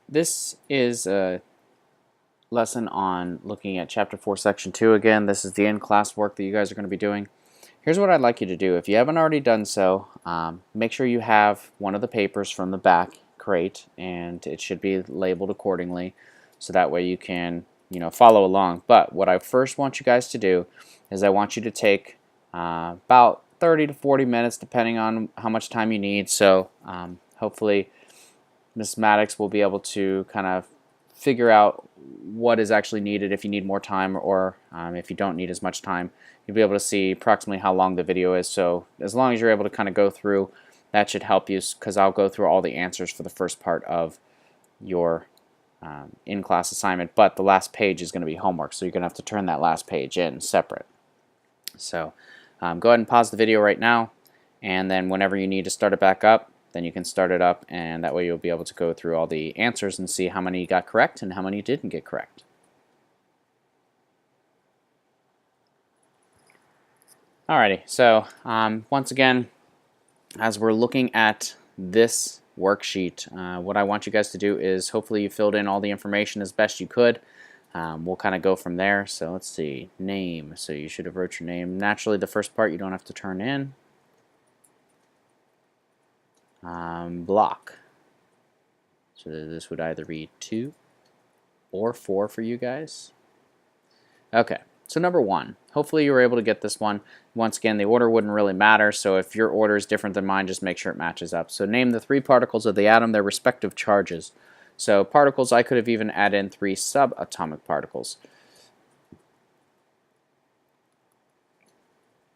This is a lesson on looking at Chapter 4, Section 2 again. This is the in-class work that you guys are going to be doing. Here's what I'd like you to do. If you haven't already done so, make sure you have one of the papers from the back crate, and it should be labeled accordingly, so that way you can follow along. But what I first want you guys to do is I want you to take about 30 to 40 minutes, depending on how much time you need. So hopefully Ms. Maddox will be able to kind of figure out what is actually needed if you need more time, or if you don't need as much time. You'll be able to see approximately how long the video is. So as long as you're able to kind of go through, that should help you, because I'll go through all the answers for the first part of your in-class assignment, but the last page is going to be homework, so you're going to have to turn that last page in separate. So go ahead and pause the video right now, and then whenever you need to start it back up, then you can start it up, and that way you'll be able to go through all the answers and see how many you got correct and how many you didn't get correct. Alrighty, so once again, as we're looking at this worksheet, what I want you guys to do is hopefully you filled in all the information as best you could. We'll kind of go from there. So let's see, name. So you should have wrote your name. Naturally, the first part you don't have to turn in. Block. So this would either be 2 or 4 for you guys. Okay, so number 1. Hopefully you were able to get this one. Once again, the order wouldn't really matter, so if your order is different than mine, just make sure it matches up. So name the 3 particles of the atom, their respective charges. So particles, I could have even added in 3 subatomic particles.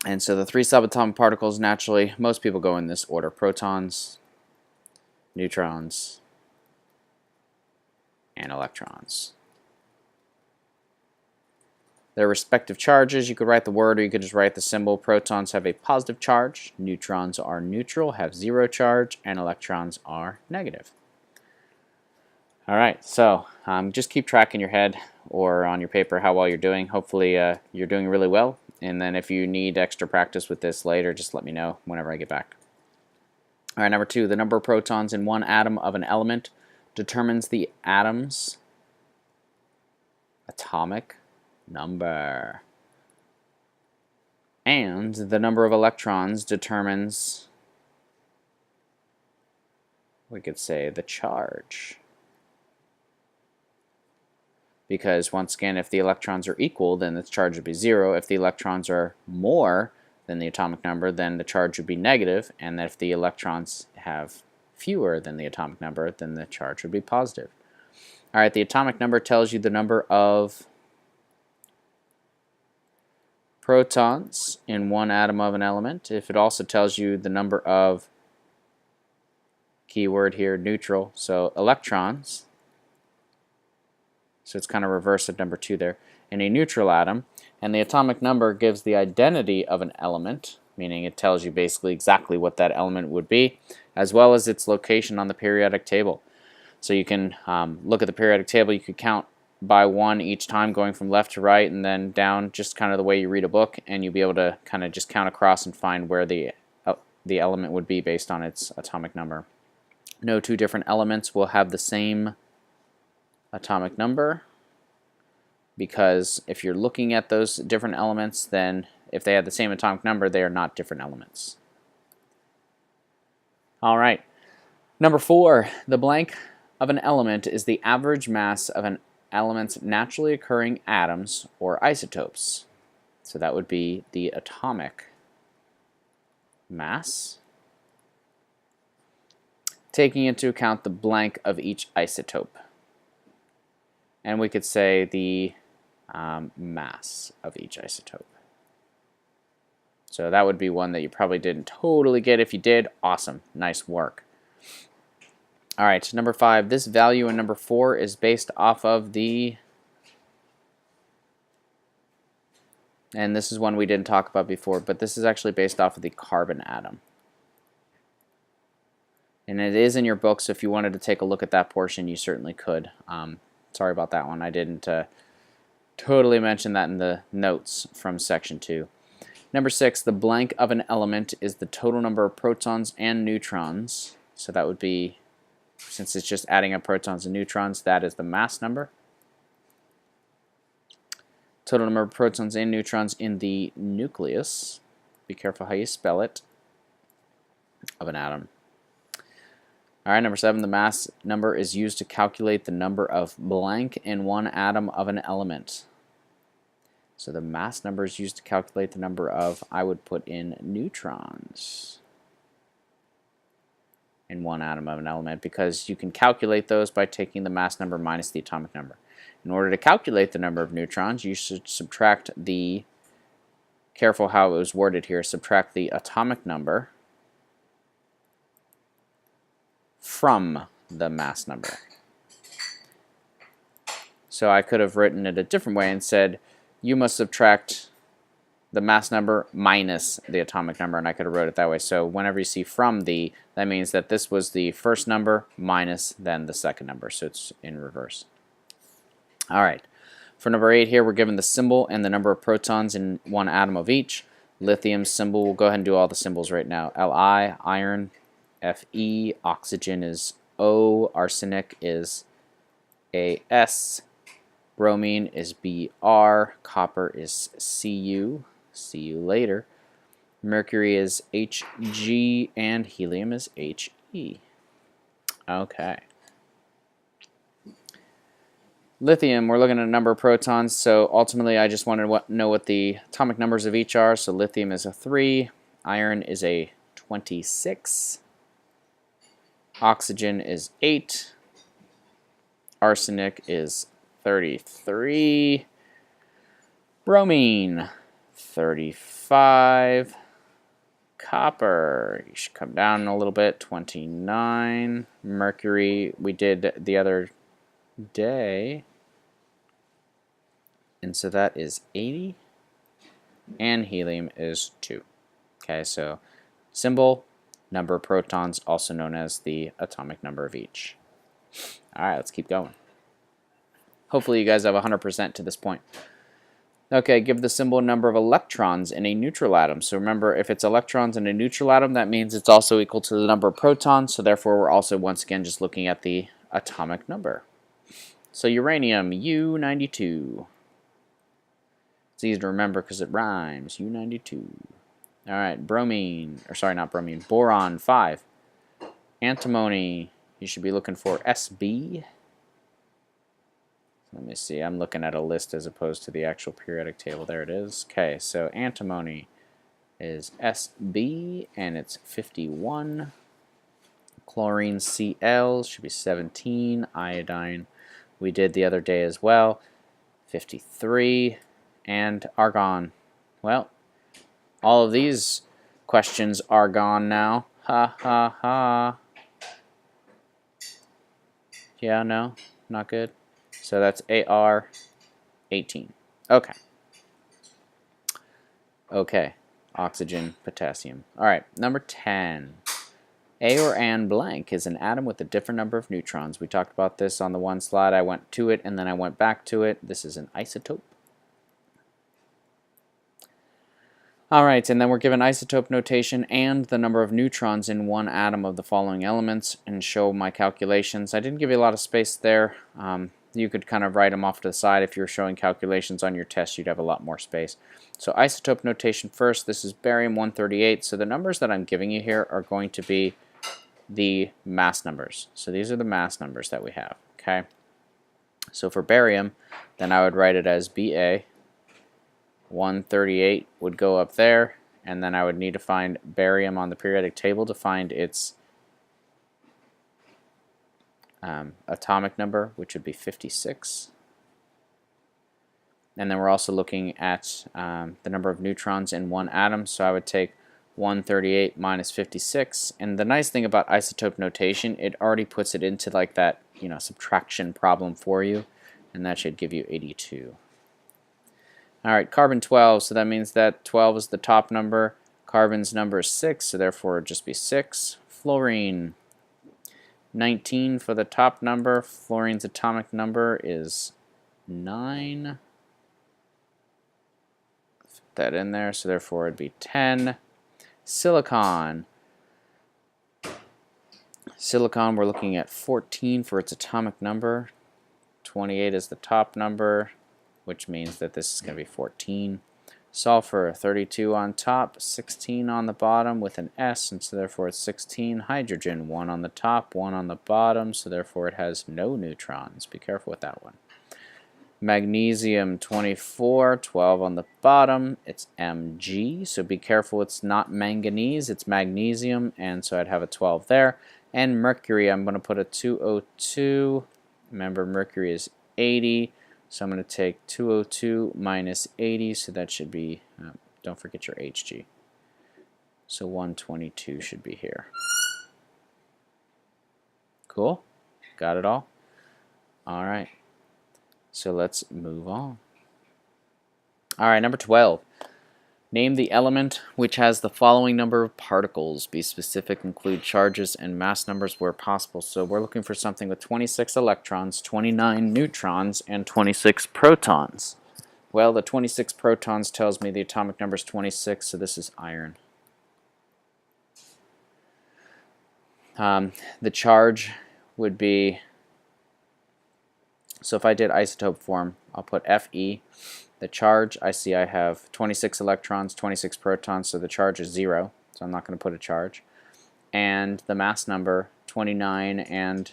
And so the 3 subatomic particles, naturally, most people go in this order: protons, neutrons, and electrons. Their respective charges, you could write the word or you could just write the symbol. Protons have a positive charge, neutrons are neutral, have 0 charge, and electrons are negative. Alright, so just keep track in your head or on your paper how well you're doing. Hopefully you're doing really well, and then if you need extra practice with this later, just let me know whenever I get back. Alright, number 2, the number of protons in one atom of an element determines the atom's atomic number. And the number of electrons determines, we could say, the charge. Because once again, if the electrons are equal, then the charge would be 0. If the electrons are more than the atomic number, then the charge would be negative. And if the electrons have fewer than the atomic number, then the charge would be positive. Alright, the atomic number tells you the number of protons in one atom of an element. If it also tells you the number of, keyword here, neutral, so electrons. So it's kind of reverse of number 2 there, in a neutral atom. And the atomic number gives the identity of an element, meaning it tells you basically exactly what that element would be, as well as its location on the periodic table. So you can look at the periodic table, you could count by 1 each time, going from left to right and then down, just kind of the way you read a book, and you'll be able to kind of just count across and find where the element would be based on its atomic number. No 2 different elements will have the same atomic number, because if you're looking at those different elements, then if they have the same atomic number, they are not different elements. Alright, number 4, the blank of an element is the average mass of an element's naturally occurring atoms or isotopes. So that would be the atomic mass, taking into account the blank of each isotope. And we could say the mass of each isotope. So that would be one that you probably didn't totally get. If you did, awesome, nice work. Alright, number 5, this value in number 4 is based off of the, and this is one we didn't talk about before, but this is actually based off of the carbon atom. And it is in your book, so if you wanted to take a look at that portion, you certainly could. Sorry about that one. I didn't totally mention that in the notes from section 2. Number 6, the blank of an element is the total number of protons and neutrons. So that would be Since it's just adding up protons and neutrons, that is the mass number. Total number of protons and neutrons in the nucleus, be careful how you spell it, of an atom. All right, number 7, the mass number is used to calculate the number of blank in one atom of an element. So the mass number is used to calculate the number of, I would put in neutrons in one atom of an element, because you can calculate those by taking the mass number minus the atomic number. In order to calculate the number of neutrons, you should subtract the, careful how it was worded here, subtract the atomic number from the mass number. So I could have written it a different way and said, you must subtract the mass number minus the atomic number, and I could have wrote it that way. So whenever you see from the, that means that this was the first number minus then the second number, so it's in reverse. All right, for number 8 here, we're given the symbol and the number of protons in one atom of each. Lithium symbol, we'll go ahead and do all the symbols right now. Li, iron, Fe, oxygen is O, arsenic is As, bromine is Br, copper is Cu, see you later, mercury is Hg, and helium is He. Okay. Lithium, we're looking at a number of protons, so ultimately I just want to know what the atomic numbers of each are. So lithium is a 3, iron is a 26, oxygen is 8, arsenic is 33, bromine 35, copper, you should come down a little bit, 29, mercury we did the other day, and so that is 80, and helium is 2. Okay, so symbol, number of protons, also known as the atomic number of each. All right, let's keep going. Hopefully you guys have 100% to this point. Okay, give the symbol number of electrons in a neutral atom. So remember, if it's electrons in a neutral atom, that means it's also equal to the number of protons, so therefore we're also once again just looking at the atomic number. So uranium, U92. It's easy to remember because it rhymes, U92. All right, bromine, or sorry, not bromine, boron, 5. Antimony, you should be looking for SB. Let me see, I'm looking at a list as opposed to the actual periodic table. There it is. Okay, so antimony is SB, and it's 51. Chlorine Cl should be 17. Iodine we did the other day as well, 53. And argon. Well, all of these questions are gone now. Ha ha ha. Yeah, no, not good. So that's AR 18. Okay. Okay. Oxygen, potassium. All right, number 10. A or an blank is an atom with a different number of neutrons. We talked about this on the one slide. I went to it and then I went back to it. This is an isotope. All right, and then we're given isotope notation and the number of neutrons in one atom of the following elements, and show my calculations. I didn't give you a lot of space there. You could kind of write them off to the side. If you were showing calculations on your test, you'd have a lot more space. So isotope notation first, this is barium-138. So the numbers that I'm giving you here are going to be the mass numbers. So these are the mass numbers that we have, okay? So for barium, then I would write it as Ba. 138 would go up there, and then I would need to find barium on the periodic table to find its atomic number, which would be 56. And then we're also looking at the number of neutrons in one atom, so I would take 138 minus 56. And the nice thing about isotope notation, it already puts it into like that, you know, subtraction problem for you, and that should give you 82. All right, carbon 12, so that means that 12 is the top number. Carbon's number is 6, so therefore it would just be 6. Fluorine, 19 for the top number. Fluorine's atomic number is 9. Put that in there, so therefore it would be 10. Silicon. Silicon, we're looking at 14 for its atomic number. 28 is the top number, which means that this is going to be 14. Sulfur, 32 on top, 16 on the bottom with an S, and so therefore it's 16. Hydrogen, 1 on the top, 1 on the bottom, so therefore it has no neutrons. Be careful with that one. Magnesium, 24, 12 on the bottom, it's Mg, so be careful, it's not manganese, it's magnesium, and so I'd have a 12 there. And mercury, I'm going to put a 202. Remember, mercury is 80, so I'm going to take 202 minus 80, so that should be, don't forget your Hg. So 122 should be here. Cool? Got it all? All right. So let's move on. All right, number 12. Name the element which has the following number of particles. Be specific, include charges and mass numbers where possible. So we're looking for something with 26 electrons, 29 neutrons, and 26 protons. Well, the 26 protons tells me the atomic number is 26, so this is iron. The charge would be, so if I did isotope form, I'll put Fe. The charge, I see I have 26 electrons, 26 protons, so the charge is 0, so I'm not going to put a charge. And the mass number, 29 and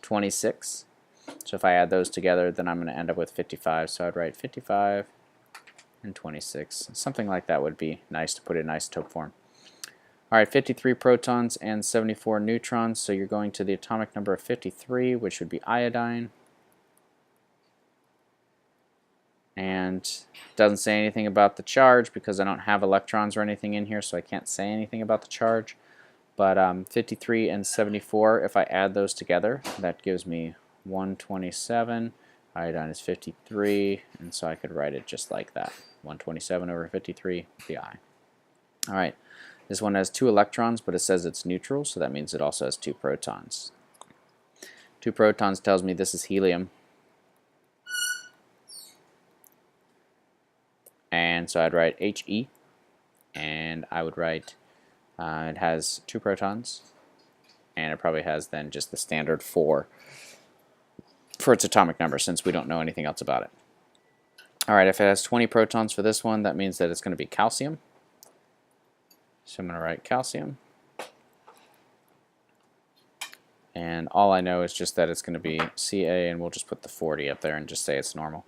26. So if I add those together, then I'm going to end up with 55. So I'd write 55 and 26. Something like that would be nice to put in isotope form. All right, 53 protons and 74 neutrons, so you're going to the atomic number of 53, which would be iodine. And it doesn't say anything about the charge because I don't have electrons or anything in here, so I can't say anything about the charge. But 53 and 74, if I add those together, that gives me 127. Iodine is 53, and so I could write it just like that. 127 over 53, the I. All right, this one has 2 electrons, but it says it's neutral, so that means it also has 2 protons. 2 protons tells me this is helium. And so I'd write He, and I would write it has 2 protons, and it probably has then just the standard 4 for its atomic number since we don't know anything else about it. Alright, if it has 20 protons for this one, that means that it's going to be calcium. So I'm going to write calcium. And all I know is just that it's going to be Ca, and we'll just put the 40 up there and just say it's normal.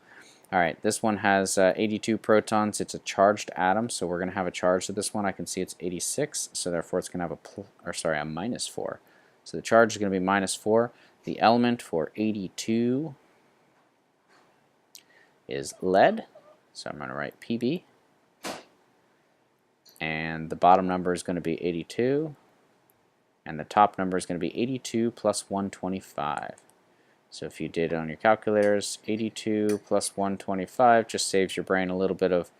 Alright, this one has 82 protons. It's a charged atom, so we're going to have a charge to this one. I can see it's 86, so therefore it's going to have a minus 4. So the charge is going to be minus 4. The element for 82 is lead, so I'm going to write Pb. And the bottom number is going to be 82, and the top number is going to be 82 plus 125. So if you did it on your calculators, 82 plus 125 just saves your brain a little bit of,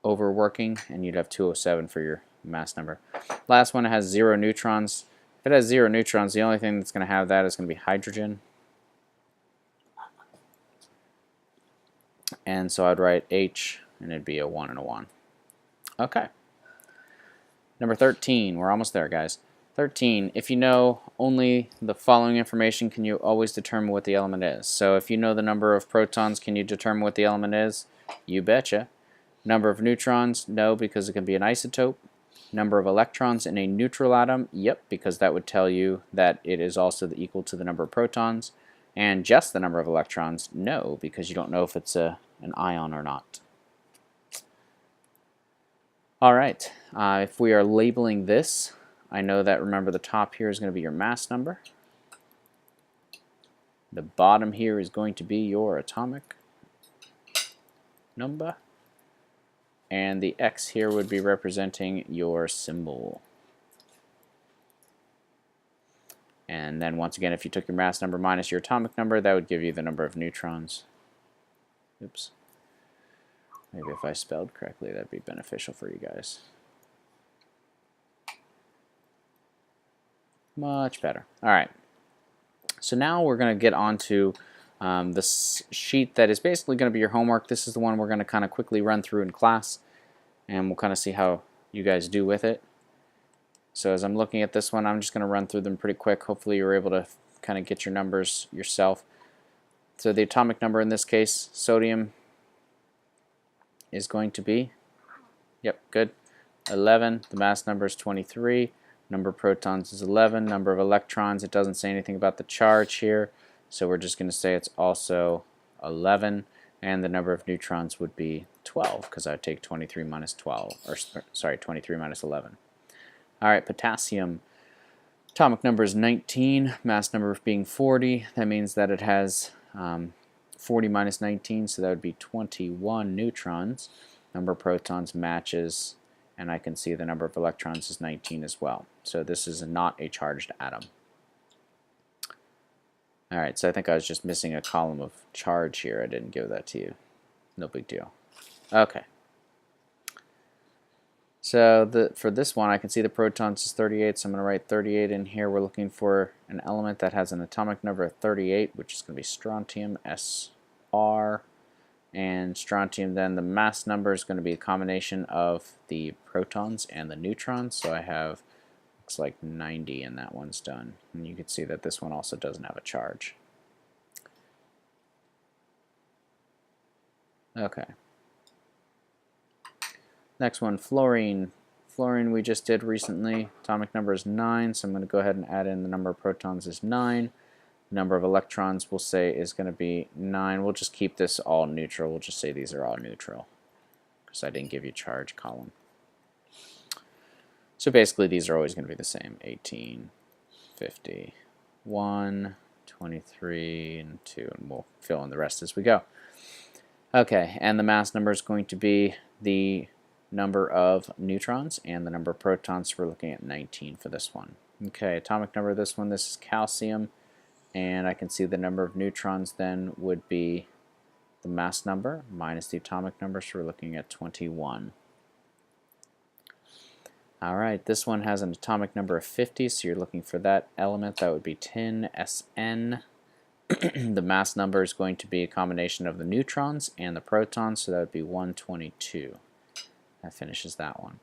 overworking, and you'd have 207 for your mass number. Last one has 0 neutrons. If it has 0 neutrons, the only thing that's going to have that is going to be hydrogen. And so I'd write H, and it'd be a 1 and a 1. Okay. Number 13. We're almost there, guys. 13. If you know only the following information, can you always determine what the element is? So if you know the number of protons, can you determine what the element is? You betcha. Number of neutrons? No, because it can be an isotope. Number of electrons in a neutral atom? Yep, because that would tell you that it is also equal to the number of protons. And just the number of electrons? No, because you don't know if it's an ion or not. All right, if we are labeling this, I know that, remember, the top here is going to be your mass number. The bottom here is going to be your atomic number. And the X here would be representing your symbol. And then once again, if you took your mass number minus your atomic number, that would give you the number of neutrons. Oops. Maybe if I spelled correctly, that'd be beneficial for you guys. Much better. All right. So now we're going to get on to this sheet that is basically going to be your homework. This is the one we're going to kind of quickly run through in class, and we'll kind of see how you guys do with it. So as I'm looking at this one, I'm just going to run through them pretty quick. Hopefully you're able to kind of get your numbers yourself. So the atomic number in this case, sodium, is going to be, yep, good, 11. The mass number is 23. Number of protons is 11. Number of electrons, it doesn't say anything about the charge here, so we're just going to say it's also 11. And the number of neutrons would be 12, because I would take 23 minus 12, or sorry, 23 minus 11. All right, potassium. Atomic number is 19, mass number being 40. That means that it has 40 minus 19, so that would be 21 neutrons. Number of protons matches, and I can see the number of electrons is 19 as well. So this is not a charged atom. Alright, so I think I was just missing a column of charge here. I didn't give that to you. No big deal. Okay. So for this one, I can see the protons is 38, so I'm going to write 38 in here. We're looking for an element that has an atomic number of 38, which is going to be strontium, Sr. And strontium, then the mass number is going to be a combination of the protons and the neutrons. So I have, looks like 90, and that one's done. And you can see that this one also doesn't have a charge. Okay. Next one, fluorine. Fluorine we just did recently. Atomic number is 9, so I'm going to go ahead and add in the number of protons is 9. The number of electrons we'll say is going to be 9. We'll just keep this all neutral. We'll just say these are all neutral because I didn't give you charge column. So basically these are always going to be the same. 18, 50, 1, 23, and 2, and we'll fill in the rest as we go. Okay, and the mass number is going to be the number of neutrons and the number of protons. So we're looking at 19 for this one. Okay, atomic number of this one, this is calcium, and I can see the number of neutrons then would be the mass number minus the atomic number, so we're looking at 21. Alright, this one has an atomic number of 50, so you're looking for that element. That would be tin, Sn. The mass number is going to be a combination of the neutrons and the protons, so that would be 122. That finishes that one.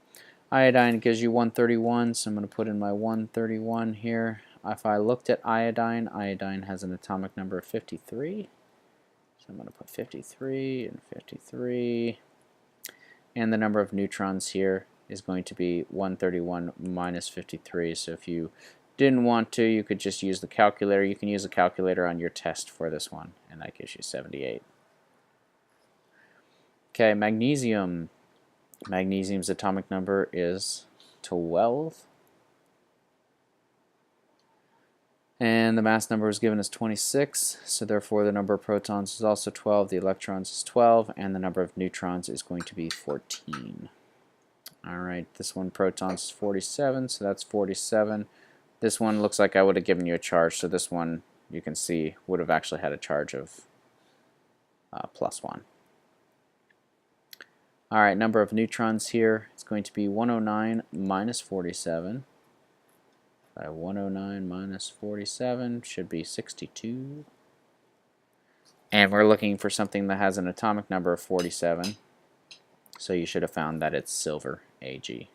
Iodine gives you 131, so I'm going to put in my 131 here. If I looked at iodine, iodine has an atomic number of 53. So I'm going to put 53 and 53. And the number of neutrons here is going to be 131 minus 53. So if you didn't want to, you could just use the calculator. You can use a calculator on your test for this one, and that gives you 78. Okay, magnesium. Magnesium's atomic number is 12. And the mass number was given as 26, so therefore the number of protons is also 12, the electrons is 12, and the number of neutrons is going to be 14. Alright, this one protons is 47, so that's 47. This one looks like I would have given you a charge, so this one you can see would have actually had a charge of +1. Alright, number of neutrons here is going to be 109 minus 47. 109 minus 47 should be 62. And we're looking for something that has an atomic number of 47. So you should have found that it's silver, Ag.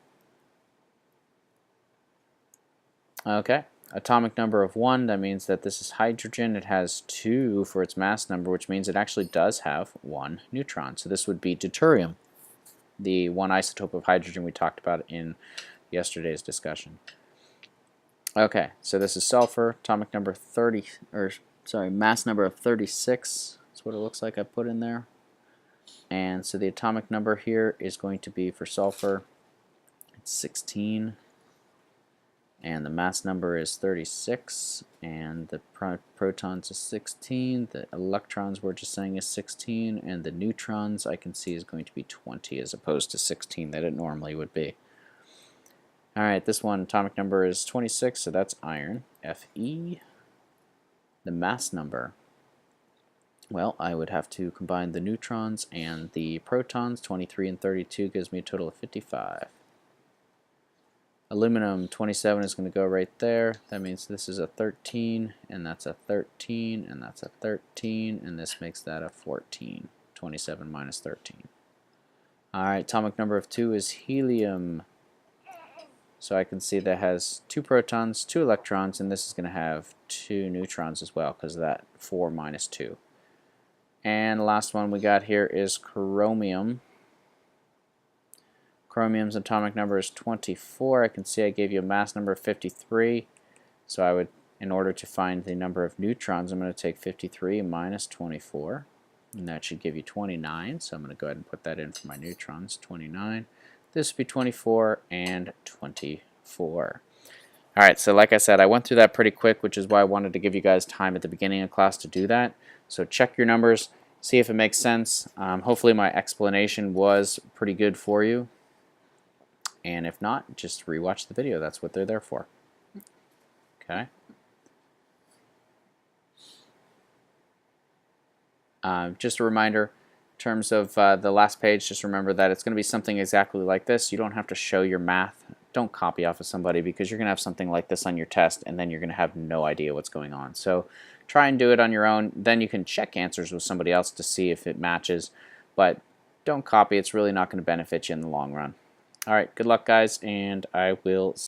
Okay, atomic number of 1, that means that this is hydrogen. It has 2 for its mass number, which means it actually does have 1 neutron. So this would be deuterium, the one isotope of hydrogen we talked about in yesterday's discussion. Okay, so this is sulfur, atomic number 30, or sorry, mass number of 36. That's what it looks like I put in there. And so the atomic number here is going to be for sulfur, it's 16. And the mass number is 36, and the protons is 16, the electrons we're just saying is 16, and the neutrons I can see is going to be 20 as opposed to 16 that it normally would be. Alright, this one atomic number is 26, so that's iron, Fe. The mass number, well, I would have to combine the neutrons and the protons. 23 and 32 gives me a total of 55. Aluminum, 27 is going to go right there. That means this is a 13, and that's a 13, and that's a 13, and this makes that a 14. 27 minus 13. Alright, atomic number of 2 is helium. So I can see that has 2 protons, 2 electrons, and this is going to have 2 neutrons as well because of that 4 minus 2. And the last one we got here is chromium. Chromium's atomic number is 24. I can see I gave you a mass number of 53. So I would, in order to find the number of neutrons, I'm going to take 53 minus 24. And that should give you 29. So I'm going to go ahead and put that in for my neutrons, 29. This would be 24 and 24. Alright, so like I said, I went through that pretty quick, which is why I wanted to give you guys time at the beginning of class to do that. So check your numbers, see if it makes sense. Hopefully my explanation was pretty good for you. And if not, just rewatch the video. That's what they're there for. Okay. Just a reminder, in terms of the last page, just remember that it's going to be something exactly like this. You don't have to show your math. Don't copy off of somebody because you're going to have something like this on your test and then you're going to have no idea what's going on. So try and do it on your own. Then you can check answers with somebody else to see if it matches. But don't copy. It's really not going to benefit you in the long run. Alright, good luck guys, and I will